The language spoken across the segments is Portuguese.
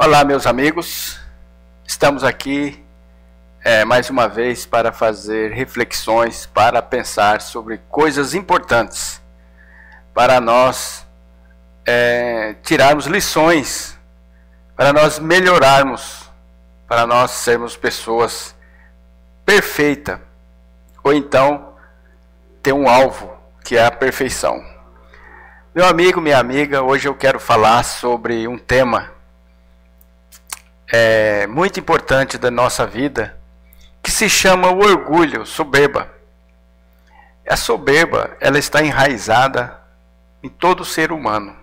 Olá, meus amigos, estamos aqui mais uma vez para fazer reflexões, para pensar sobre coisas importantes, para nós tirarmos lições, para nós melhorarmos, para nós sermos pessoas perfeitas, ou então ter um alvo, que é a perfeição. Meu amigo, minha amiga, hoje eu quero falar sobre um tema muito importante da nossa vida, que se chama o orgulho, soberba. A soberba, ela está enraizada em todo ser humano.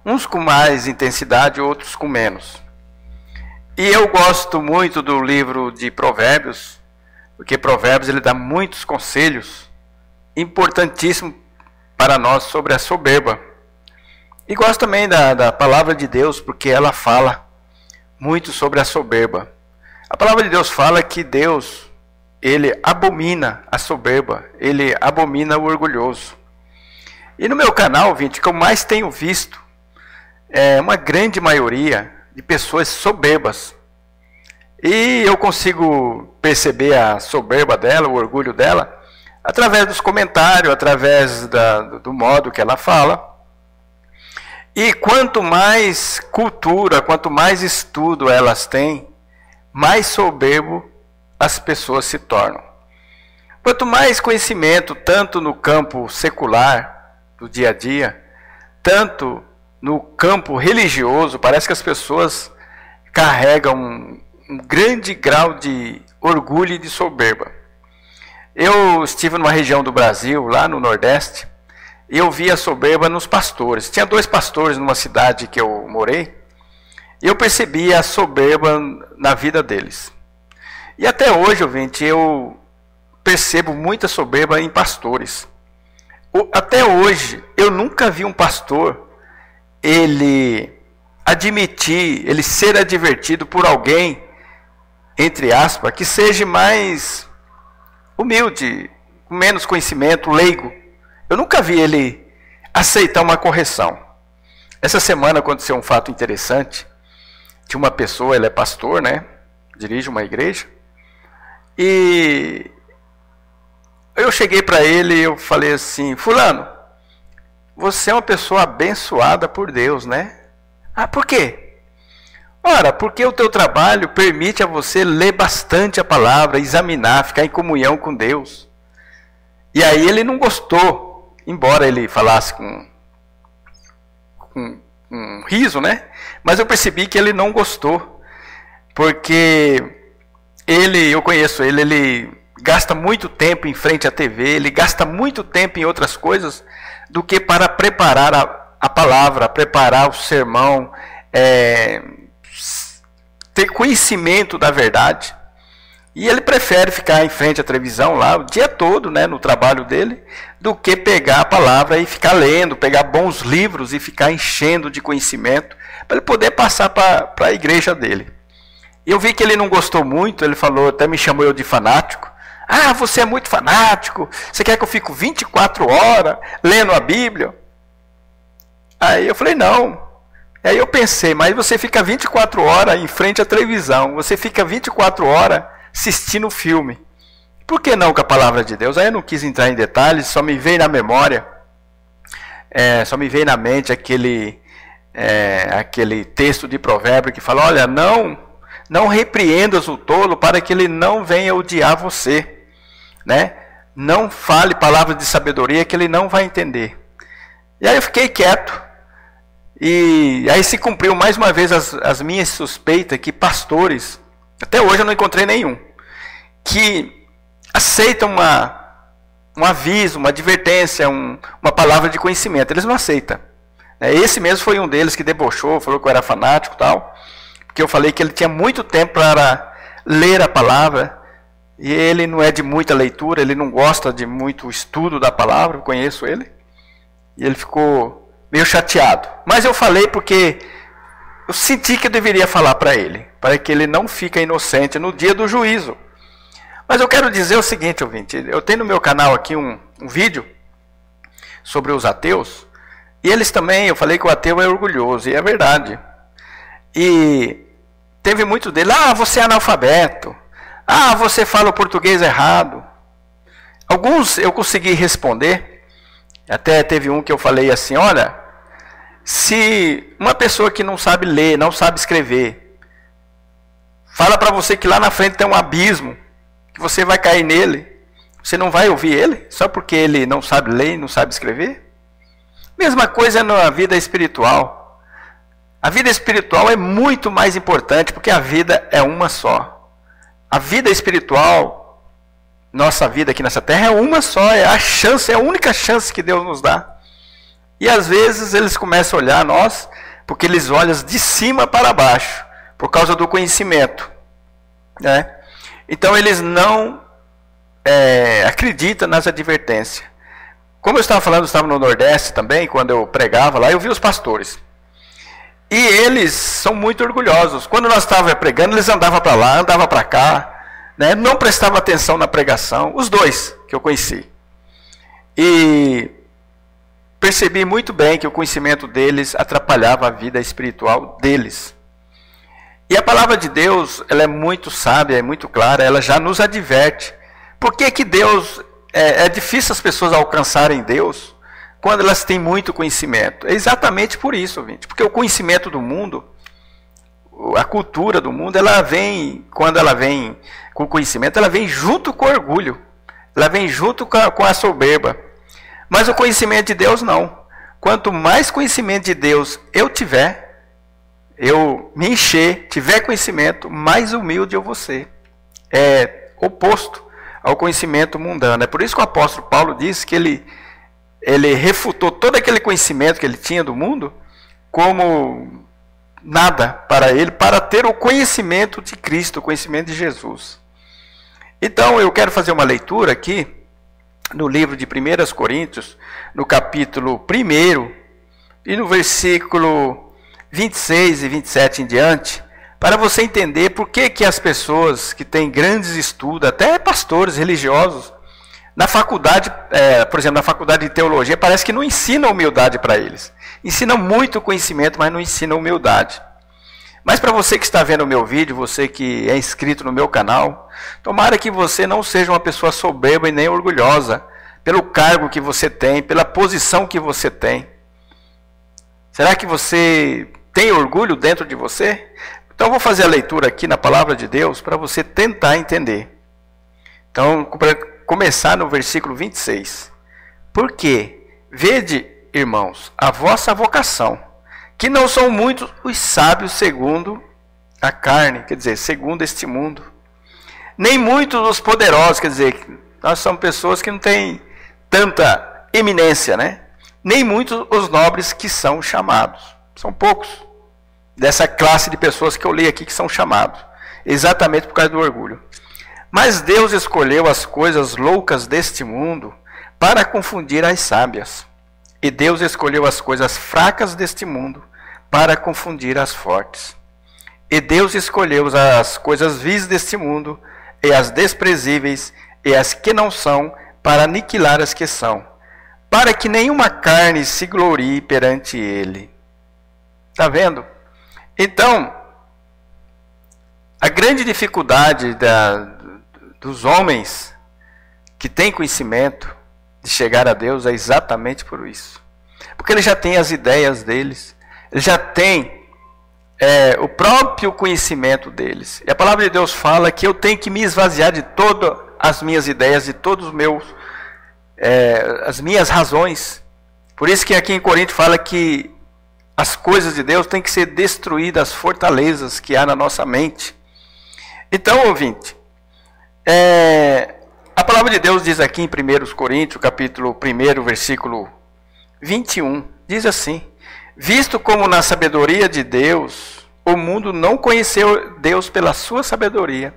Uns com mais intensidade, outros com menos. E eu gosto muito do livro de Provérbios, porque Provérbios ele dá muitos conselhos importantíssimos para nós sobre a soberba. E gosto também da palavra de Deus, porque ela fala muito sobre a soberba. A palavra de Deus fala que Deus, ele abomina a soberba, ele abomina o orgulhoso. E no meu canal, gente, que eu mais tenho visto uma grande maioria de pessoas soberbas. E eu consigo perceber a soberba dela, o orgulho dela, através dos comentários, através do modo que ela fala. E quanto mais cultura, quanto mais estudo elas têm, mais soberbo as pessoas se tornam. Quanto mais conhecimento, tanto no campo secular, do dia a dia, tanto no campo religioso, parece que as pessoas carregam um grande grau de orgulho e de soberba. Eu estive numa região do Brasil, lá no Nordeste, e eu vi a soberba nos pastores. Tinha 2 pastores numa cidade que eu morei, e eu percebi a soberba na vida deles. E até hoje, ouvinte, eu percebo muita soberba em pastores. Até hoje, eu nunca vi um pastor, ele ser advertido por alguém, entre aspas, que seja mais humilde, com menos conhecimento, leigo. Eu nunca vi ele aceitar uma correção. Essa semana aconteceu um fato interessante. Tinha uma pessoa, ele é pastor, né? Dirige uma igreja. E eu cheguei para ele e eu falei assim: fulano, você é uma pessoa abençoada por Deus, né? Ah, por quê? Ora, porque o teu trabalho permite a você ler bastante a palavra, examinar, ficar em comunhão com Deus. E aí ele não gostou. Embora ele falasse com um riso, né? Mas eu percebi que ele não gostou. Porque eu conheço ele gasta muito tempo em frente à TV, ele gasta muito tempo em outras coisas do que para preparar a palavra, preparar o sermão, ter conhecimento da verdade. E ele prefere ficar em frente à televisão lá o dia todo, né, no trabalho dele, do que pegar a palavra e ficar lendo, pegar bons livros e ficar enchendo de conhecimento, para ele poder passar para a igreja dele. Eu vi que ele não gostou muito, ele falou, até me chamou eu de fanático. Ah, você é muito fanático, você quer que eu fique 24 horas lendo a Bíblia? Aí eu falei, não. Aí eu pensei, mas você fica 24 horas em frente à televisão, você fica 24 horas assistindo o filme. Por que não com a palavra de Deus? Aí eu não quis entrar em detalhes, só me veio na memória, só me veio na mente aquele texto de provérbio que fala, olha, não repreendas o tolo para que ele não venha odiar você, né? Não fale palavras de sabedoria que ele não vai entender. E aí eu fiquei quieto, e aí se cumpriu mais uma vez as minhas suspeitas que pastores, até hoje eu não encontrei nenhum, que aceitam um aviso, uma advertência, uma palavra de conhecimento. Eles não aceitam. Esse mesmo foi um deles que debochou, falou que eu era fanático e tal, porque eu falei que ele tinha muito tempo para ler a palavra, e ele não é de muita leitura, ele não gosta de muito estudo da palavra, eu conheço ele, e ele ficou meio chateado. Mas eu falei porque eu senti que eu deveria falar para ele, para que ele não fique inocente no dia do juízo. Mas eu quero dizer o seguinte, ouvinte, eu tenho no meu canal aqui um vídeo sobre os ateus, e eles também, eu falei que o ateu é orgulhoso, e é verdade. E teve muito dele, você é analfabeto, você fala o português errado. Alguns eu consegui responder, até teve um que eu falei assim, olha, se uma pessoa que não sabe ler, não sabe escrever, fala para você que lá na frente tem um abismo, que você vai cair nele, você não vai ouvir ele, só porque ele não sabe ler e não sabe escrever? Mesma coisa na vida espiritual. A vida espiritual é muito mais importante, porque a vida é uma só. A vida espiritual, nossa vida aqui nessa terra é uma só, é a chance, é a única chance que Deus nos dá. E às vezes eles começam a olhar nós, porque eles olham de cima para baixo, por causa do conhecimento, né? Então eles não acreditam nas advertências. Como eu estava falando, eu estava no Nordeste também, quando eu pregava lá, eu vi os pastores. E eles são muito orgulhosos. Quando nós estávamos pregando, eles andavam para lá, andavam para cá, né? Não prestavam atenção na pregação. Os dois que eu conheci. E percebi muito bem que o conhecimento deles atrapalhava a vida espiritual deles. E a palavra de Deus, ela é muito sábia, é muito clara, ela já nos adverte. Por que Deus... É difícil as pessoas alcançarem Deus quando elas têm muito conhecimento. É exatamente por isso, gente. Porque o conhecimento do mundo, a cultura do mundo, ela vem, quando ela vem com o conhecimento, ela vem junto com o orgulho. Ela vem junto com a soberba. Mas o conhecimento de Deus não. Quanto mais conhecimento de Deus eu tiver, eu me encher, tiver conhecimento, mais humilde eu vou ser. É oposto ao conhecimento mundano. É por isso que o apóstolo Paulo diz que ele refutou todo aquele conhecimento que ele tinha do mundo como nada para ele, para ter o conhecimento de Cristo, o conhecimento de Jesus. Então eu quero fazer uma leitura aqui no livro de 1 Coríntios, no capítulo 1 e no versículo 26 e 27 em diante, para você entender por que as pessoas que têm grandes estudos, até pastores religiosos, na faculdade, por exemplo, na faculdade de teologia, parece que não ensina humildade para eles. Ensina muito conhecimento, mas não ensina humildade. Mas para você que está vendo o meu vídeo, você que é inscrito no meu canal, tomara que você não seja uma pessoa soberba e nem orgulhosa, pelo cargo que você tem, pela posição que você tem. Será que você tem orgulho dentro de você? Então eu vou fazer a leitura aqui na palavra de Deus para você tentar entender. Então, para começar no versículo 26. Porque, vede, irmãos, a vossa vocação, que não são muitos os sábios segundo a carne, quer dizer, segundo este mundo. Nem muitos os poderosos, quer dizer, nós somos pessoas que não têm tanta eminência, né? Nem muitos os nobres que são chamados. São poucos. Dessa classe de pessoas que eu li aqui que são chamados, exatamente por causa do orgulho. Mas Deus escolheu as coisas loucas deste mundo para confundir as sábias. E Deus escolheu as coisas fracas deste mundo para confundir as fortes. E Deus escolheu as coisas vis deste mundo, e as desprezíveis, e as que não são, para aniquilar as que são, para que nenhuma carne se glorie perante ele. Está vendo? Então, a grande dificuldade dos homens que têm conhecimento de chegar a Deus é exatamente por isso. Porque eles já têm as ideias deles, eles já têm o próprio conhecimento deles. E a palavra de Deus fala que eu tenho que me esvaziar de todas as minhas ideias, de todos os meus, as minhas razões. Por isso que aqui em Corinto fala que as coisas de Deus têm que ser destruídas, as fortalezas que há na nossa mente. Então, ouvinte, a palavra de Deus diz aqui em 1 Coríntios, capítulo 1, versículo 21, diz assim: visto como na sabedoria de Deus, o mundo não conheceu Deus pela sua sabedoria.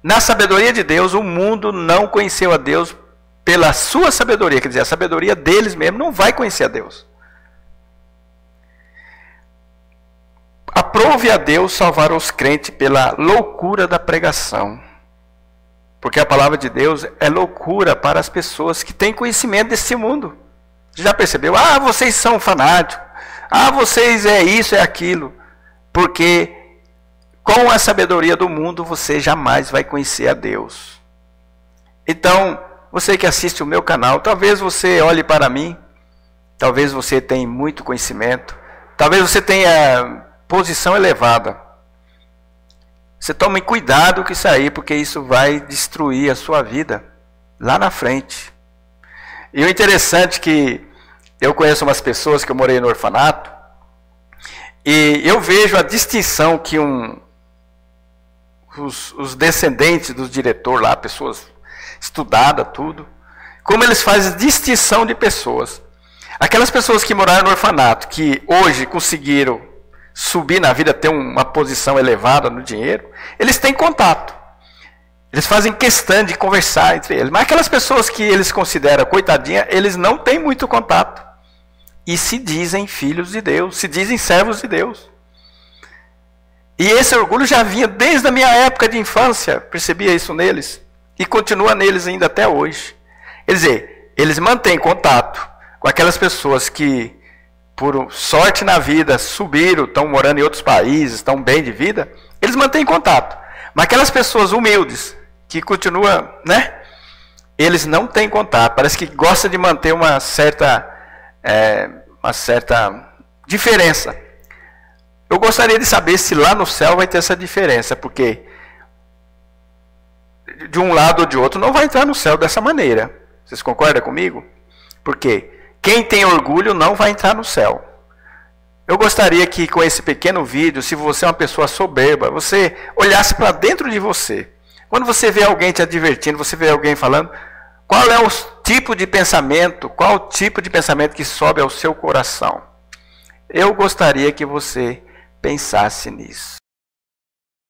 Na sabedoria de Deus, o mundo não conheceu a Deus pela sua sabedoria. Quer dizer, a sabedoria deles mesmo não vai conhecer a Deus. Aprove a Deus salvar os crentes pela loucura da pregação. Porque a palavra de Deus é loucura para as pessoas que têm conhecimento desse mundo. Você já percebeu? Vocês são fanáticos. Vocês é isso, é aquilo. porque com a sabedoria do mundo você jamais vai conhecer a Deus. Então, você que assiste o meu canal, talvez você olhe para mim, talvez você tenha muito conhecimento, talvez você tenha posição elevada. Você tome cuidado com isso aí, porque isso vai destruir a sua vida lá na frente. E o interessante é que eu conheço umas pessoas que eu morei no orfanato, e eu vejo a distinção que os descendentes do diretor lá, pessoas estudadas, tudo, como eles fazem distinção de pessoas. Aquelas pessoas que moraram no orfanato, que hoje conseguiram subir na vida, ter uma posição elevada no dinheiro, eles têm contato. Eles fazem questão de conversar entre eles. Mas aquelas pessoas que eles consideram coitadinha, eles não têm muito contato. E se dizem filhos de Deus, se dizem servos de Deus. E esse orgulho já vinha desde a minha época de infância, percebia isso neles, e continua neles ainda até hoje. Quer dizer, eles mantêm contato com aquelas pessoas que, por sorte na vida, subiram, estão morando em outros países, estão bem de vida, eles mantêm contato. Mas aquelas pessoas humildes, que continuam, né? Eles não têm contato, parece que gostam de manter uma certa diferença. Eu gostaria de saber se lá no céu vai ter essa diferença, porque de um lado ou de outro não vai entrar no céu dessa maneira. Vocês concordam comigo? Porque quem tem orgulho não vai entrar no céu. Eu gostaria que com esse pequeno vídeo, se você é uma pessoa soberba, você olhasse para dentro de você. Quando você vê alguém te advertindo, você vê alguém falando, qual é o tipo de pensamento, qual o tipo de pensamento que sobe ao seu coração? Eu gostaria que você pensasse nisso.